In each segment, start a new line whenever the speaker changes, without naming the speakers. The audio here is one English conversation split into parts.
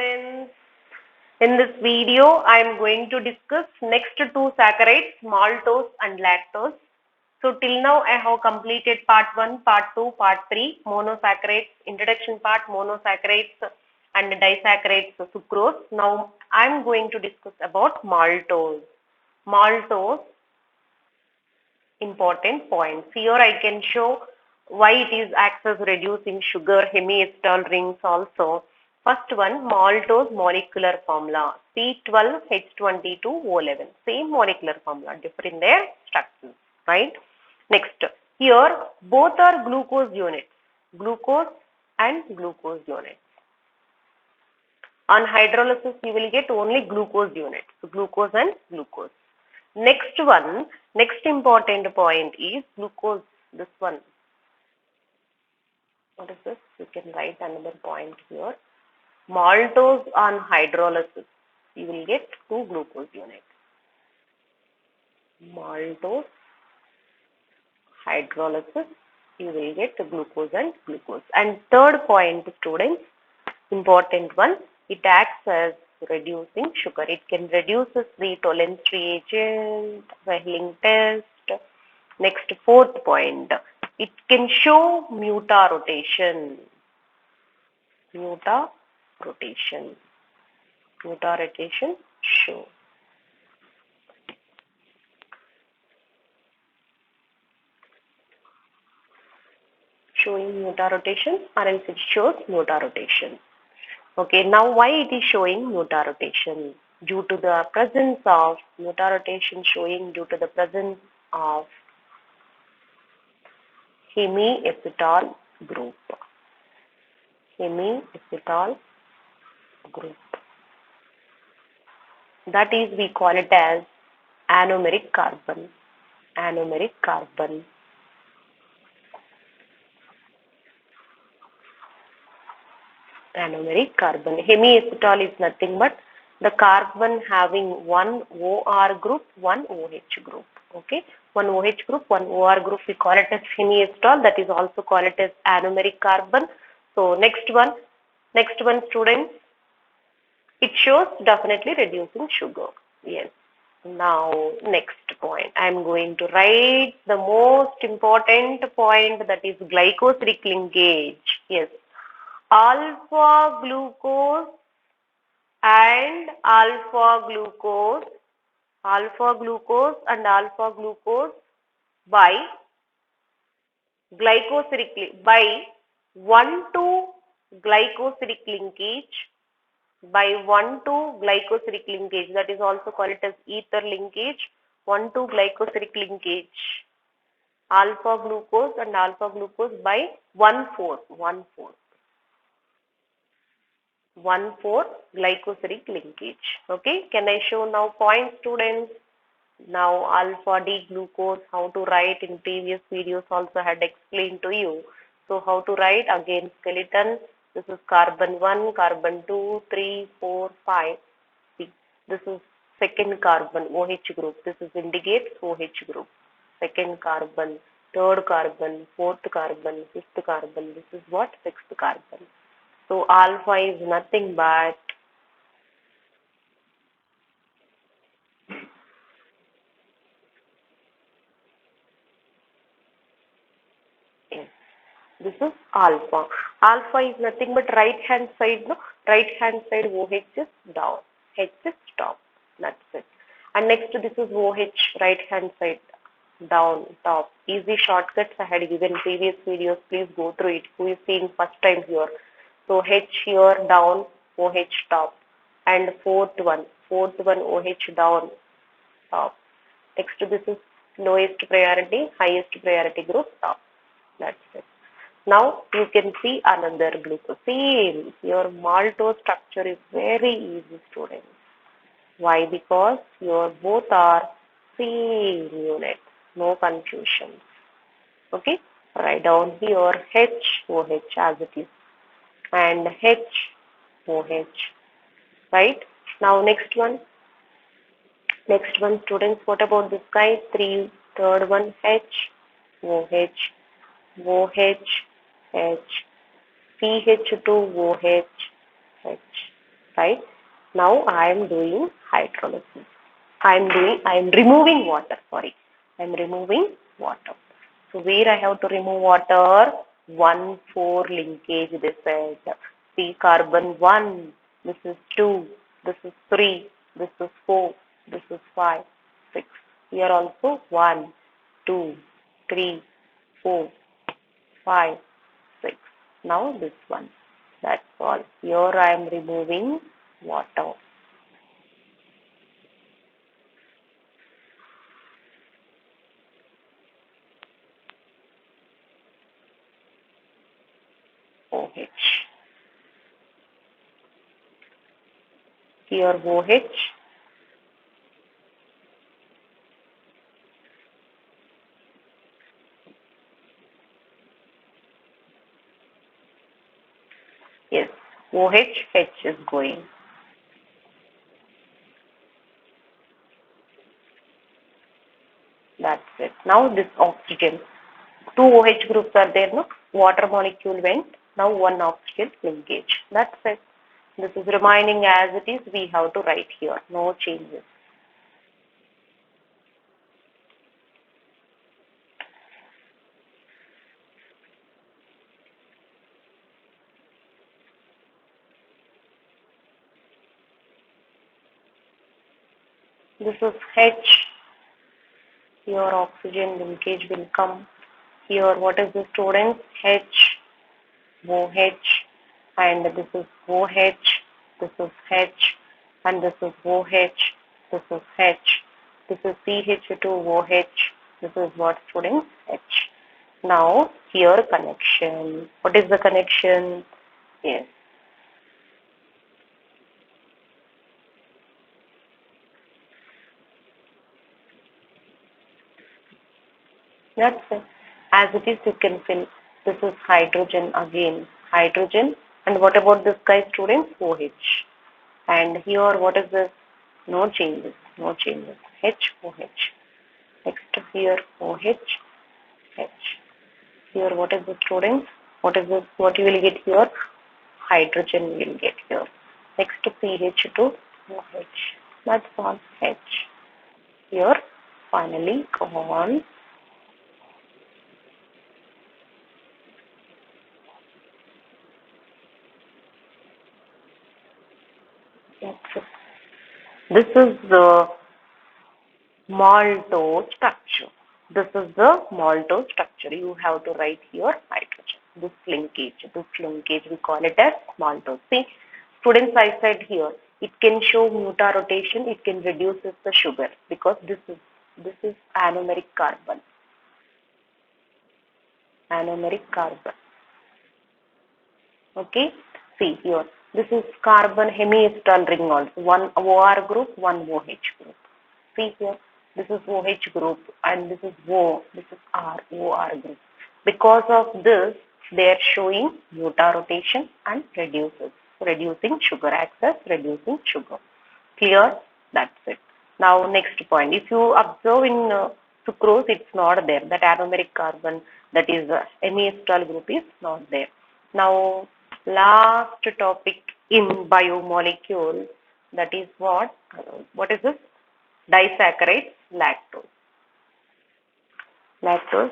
students. In this video, I am going to discuss next two saccharides, maltose and lactose. So till now, I have completed part 1, part 2, part 3, monosaccharides, introduction part, monosaccharides and disaccharides, sucrose. Now, I am going to discuss about maltose. Maltose, important points. Here I can show why it is acts as reducing sugar, hemiacetal rings also. First one, maltose molecular formula, C12H22O11. Same molecular formula, different their structures, right? Next, here both are glucose units, glucose and glucose units. On hydrolysis, you will get only glucose units, so glucose and glucose. Next one, next important point is glucose, this one. What is this? You can write another point here. Maltose on hydrolysis, you will get 2 glucose units. Maltose, hydrolysis, you will get glucose and glucose. And third point, students, important one, it acts as reducing sugar. It can reduce the Tollens reagent, Wehling test. Next, fourth point, it can show mutarotation. Mutarotation show. Showing mutarotation or else it shows mutarotation. Okay, now why it is showing mutarotation? Due to the presence of mutarotation showing due to the presence of hemiacetal group. Hemiacetal group. That is, we call it as anomeric carbon. Anomeric carbon. Anomeric carbon. Hemiacetal is nothing but the carbon having one OR group, one OH group. Okay, one OH group, one OR group. We call it as hemiacetal. That is also called it as anomeric carbon. So next one, students. It shows definitely reducing sugar. Yes. Now next point. I am going to write the most important point, that is glycosidic linkage. Yes. Alpha glucose and alpha glucose by glycosidic by 1,2 glycosidic linkage, that is also called as ether linkage, 1,2 glycosidic linkage, alpha glucose and alpha glucose by 1,4 glycosidic linkage. Okay, can I show now points, students? Now alpha D glucose, how to write, in previous videos also had explained to you. So how to write? Again, skeleton. This is carbon 1, carbon 2, 3, 4, 5. See, this is second carbon, OH group. This is indicates OH group. Second carbon, third carbon, fourth carbon, fifth carbon. This is what? Sixth carbon. So alpha is nothing but this is alpha. Alpha is nothing but right hand side, no? Right hand side OH is down, H is top. That's it. And next this is OH, right hand side down, top. Easy shortcuts I had given previous videos. Please go through it. Who is seeing first time here? So H here down, OH top. And fourth one OH down, top. Next this is lowest priority, highest priority group, top. That's it. Now you can see another glucose. Same, your maltose structure is very easy, students. Why? Because your both are same unit. No confusion. Okay, write down here HOH as it is, and HOH. Right? Now next one, students. What about this guy? Third one, HOH, OH, H, CH2OH, H, right? Now I am doing hydrolysis. I am removing water, sorry. I am removing water. So where I have to remove water? 1,4 linkage this is. See carbon 1, this is 2, this is 3, this is 4, this is 5, 6. Here also 1, 2, 3, 4, 5, 6. Now this one. That's all. Here I am removing water. OH. Here OH. Yes, OH, H is going. That's it. Now this oxygen. Two OH groups are there, no? Water molecule went. Now one oxygen linkage. That's it. This is remaining as it is. We have to write here. No changes. This is H. Here oxygen linkage will come. Here what is the students? H, OH, and this is OH, this is H, and this is OH, this is H, this is CH2OH, this is what students? H. Now here connection. What is the connection? Yes. That's it. As it is, you can fill. This is hydrogen again. Hydrogen. And what about this guy, students? OH. And here, what is this? No changes. No changes. H, OH. Next here, OH, H. Here, what is the students? What is this? What you will get here? Hydrogen you will get here. Next, CH2, OH. That's all. H. Here, finally, on. This is the maltose structure. This is the maltose structure. You have to write here hydrogen. This linkage, we call it as maltose. See, students, I said here, it can show mutarotation, it can reduce the sugar because this is anomeric carbon. Anomeric carbon. Okay, see here. This is carbon hemiacetal ring also. One OR group, one OH group. See here, this is OH group and this is O, this is R, OR group. Because of this, they are showing mutarotation and reducing sugar access, reducing sugar. Clear? That's it. Now next point. If you observe in sucrose, it's not there. That anomeric carbon, that is hemiacetal group is not there. Now last topic in biomolecule, that is what? What is this? Disaccharide, lactose. Lactose.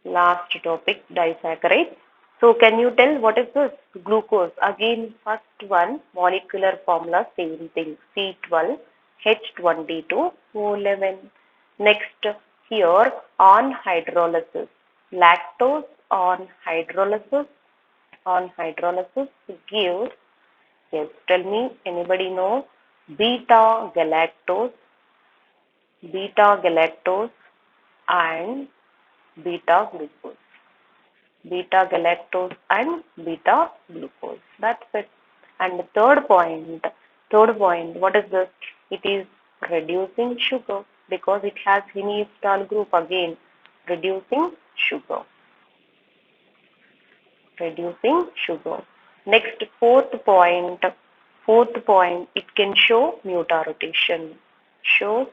Last topic, disaccharide. So can you tell what is this? Glucose. Again, first one, molecular formula, same thing. C12, H22, O11. Next, here on hydrolysis. Lactose on hydrolysis. On hydrolysis gives, yes, tell me, anybody know? Beta galactose, and beta glucose. Beta galactose and beta glucose. That's it. And the third point, what is this? It is reducing sugar because it has hemiacetal group again, reducing sugar. Reducing sugar. Next, fourth point, it can show mutarotation. Shows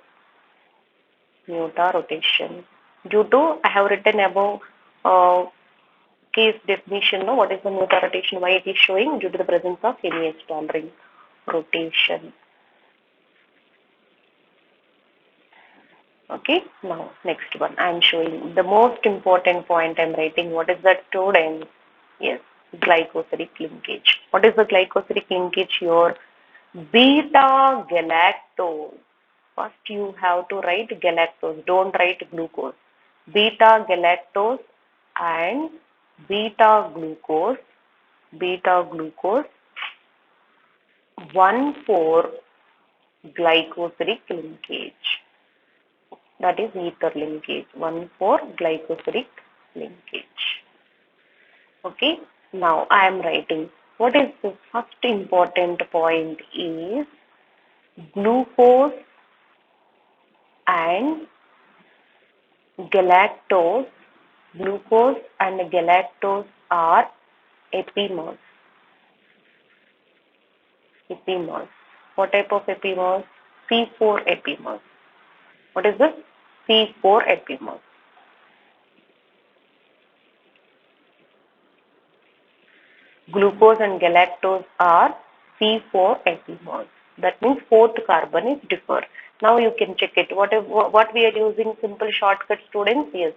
mutarotation. Due to, I have written above, Case definition, no? What is the Noether rotation? Why it is showing? Due to the presence of hemiaxial ring rotation. Okay, now next one. I am showing the most important point I am writing. What is that, students? Yes, glycosidic linkage. What is the glycosidic linkage here? Beta galactose. First you have to write galactose. Don't write glucose. Beta galactose and beta glucose. Beta glucose 1,4 glycosidic linkage. That is ether linkage. 1,4 glycosidic linkage. Okay. Now I am writing. What is the first important point is glucose and galactose. Glucose and galactose are epimers. Epimers. What type of epimers? C4 epimers. What is this? C4 epimers. Glucose and galactose are C4 epimers. That means fourth carbon is differ. Now you can check it. What we are using simple shortcut, students? Yes.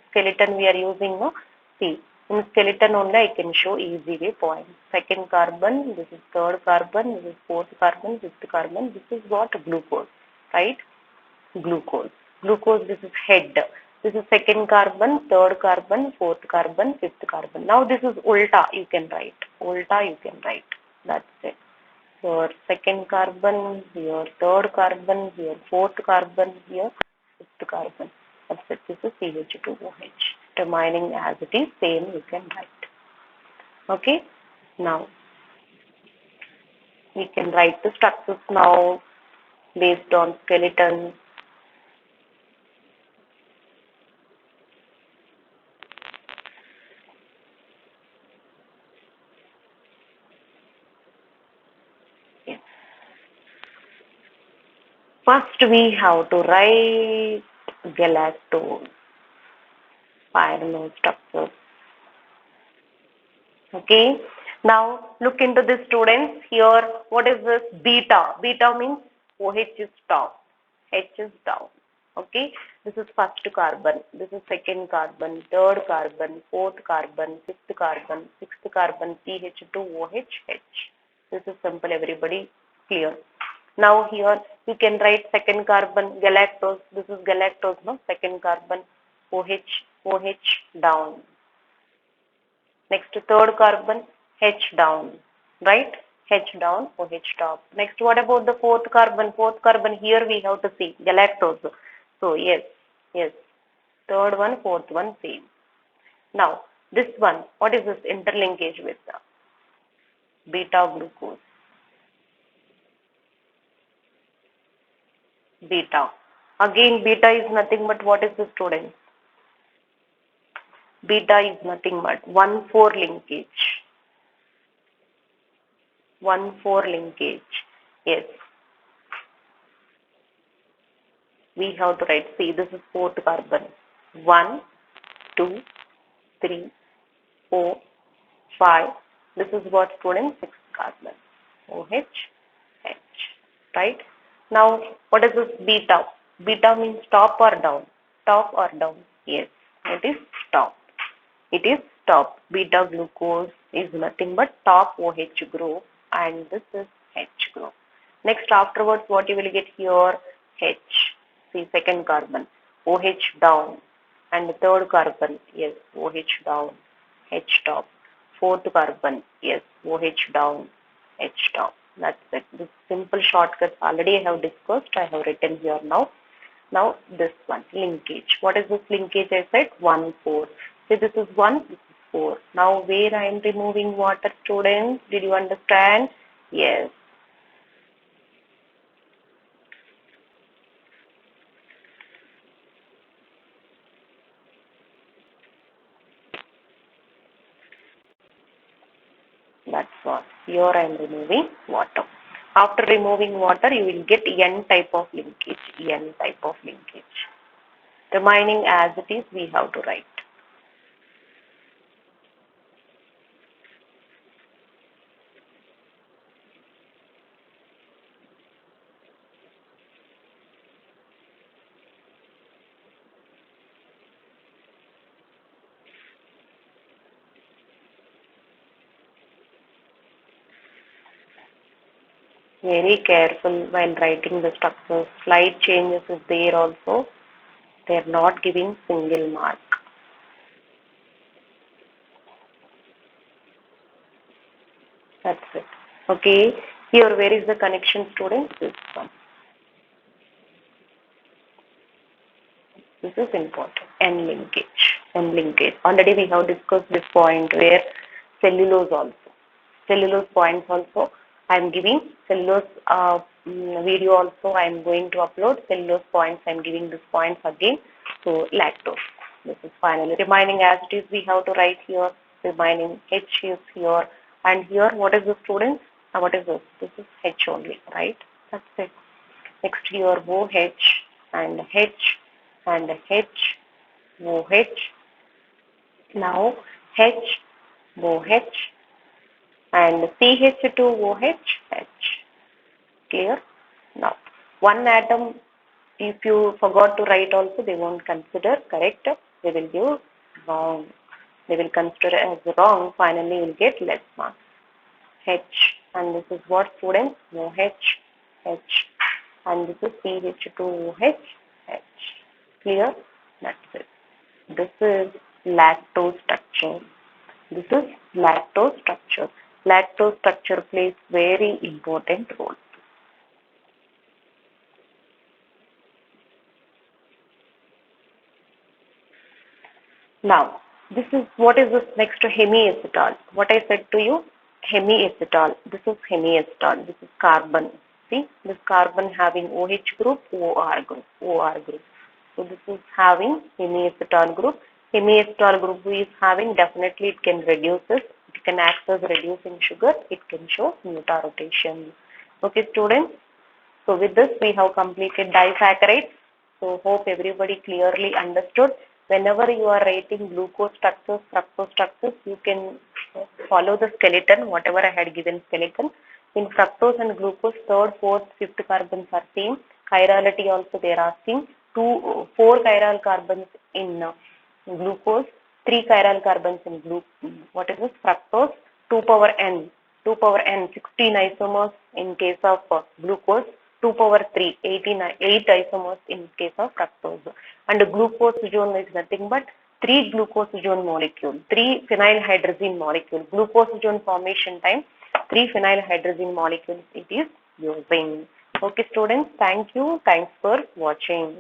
Skeleton we are using, no? See. In skeleton only I can show easy way points. Second carbon, this is third carbon, this is fourth carbon, fifth carbon. This is what? Glucose. Right? Glucose. Glucose, this is head. This is second carbon, third carbon, fourth carbon, fifth carbon. Now this is ulta, you can write. Ulta, you can write. That's it. Your second carbon, your third carbon, your fourth carbon, your fifth carbon. That's it. This is CH2OH. Remaining as it is, same you can write. Okay. Now, we can write the structures now based on skeleton. First, we have to write galactose, pyranose structure. Okay. Now, look into this, students. Here, what is this? Beta. Beta means OH is top, H is down. Okay. This is first carbon. This is second carbon, third carbon, fourth carbon, fifth carbon, sixth carbon, CH2OH, H. This is simple, everybody clear. Now here you can write second carbon galactose. This is galactose, no? Second carbon OH, OH down. Next third carbon H down, right? H down, OH top. Next, what about the fourth carbon? Fourth carbon here we have to see galactose. So yes, yes. Third one, fourth one, same. Now this one, what is this interlinkage with the beta glucose? Beta. Again, beta is nothing but what is the, student? Beta is nothing but 1,4 linkage. 1,4 linkage. Yes. We have to write, see, this is fourth carbon. 1, 2, 3, 4, 5. This is what, student? Sixth carbon. OH, H. Right? Now, what is this beta? Beta means top or down? Top or down? Yes, it is top. It is top. Beta glucose is nothing but top OH group and this is H group. Next, afterwards, what you will get here? H. See, second carbon. OH down. And third carbon, yes, OH down. H top. Fourth carbon, yes, OH down. H top. That's it. This simple shortcuts already I have discussed. I have written here now. Now this one, linkage. What is this linkage? I said 1,4. So this is 1, this is 4. Now where I am removing water, students? Did you understand? Yes. That's what. Here I am removing water. After removing water, you will get N type of linkage. N type of linkage. Remaining as it is, we have to write. Very careful while writing the structures. Slight changes is there also. They are not giving single mark. That's it. Okay. Here, where is the connection, students? This one. This is important. N linkage. N linkage. Already we have discussed this point where cellulose also. Cellulose points also. I am giving cellulose video also. I am going to upload cellulose points. I am giving these points again. So lactose. This is finally remaining as it is. We have to write here. Remaining H is here. And here, what is the students? What is this? This is H only, right? That's it. Next here, OH and H and H, OH. Now H, OH and CH2OH, H. Clear? Now, one atom, if you forgot to write also, they won't consider correct. They will give wrong. They will consider as wrong. Finally, you will get less marks. H, and this is what, students? OH, H, and this is CH2OH, H. Clear? That's it. This is lactose structure. This is lactose structure. Lactose structure plays very important role. Now, this is what is this next to hemiacetal. What I said to you, hemiacetal. This is hemiacetal. This is carbon. See, this carbon having OH group, OR group, OR group. So this is having hemiacetal group. Hemiacetal group is having, definitely it can reduce this. It can act as reducing sugar. It can show mutarotation. Okay, students. So with this, we have completed disaccharides. So hope everybody clearly understood. Whenever you are writing glucose structures, fructose structures, you can follow the skeleton, whatever I had given skeleton. In fructose and glucose, third, fourth, fifth carbons are same. Chirality also they are asking. 4 chiral carbons in glucose, 3 chiral carbons in what is this? Fructose, 2 power n, 16 isomers in case of glucose, 2 power 3, 8 isomers in case of fructose. And glucosone is nothing but 3 glucosone molecule, 3 phenylhydrazine molecule. Glucosone formation time, 3 phenylhydrazine molecules it is using. Okay, students, thank you. Thanks for watching.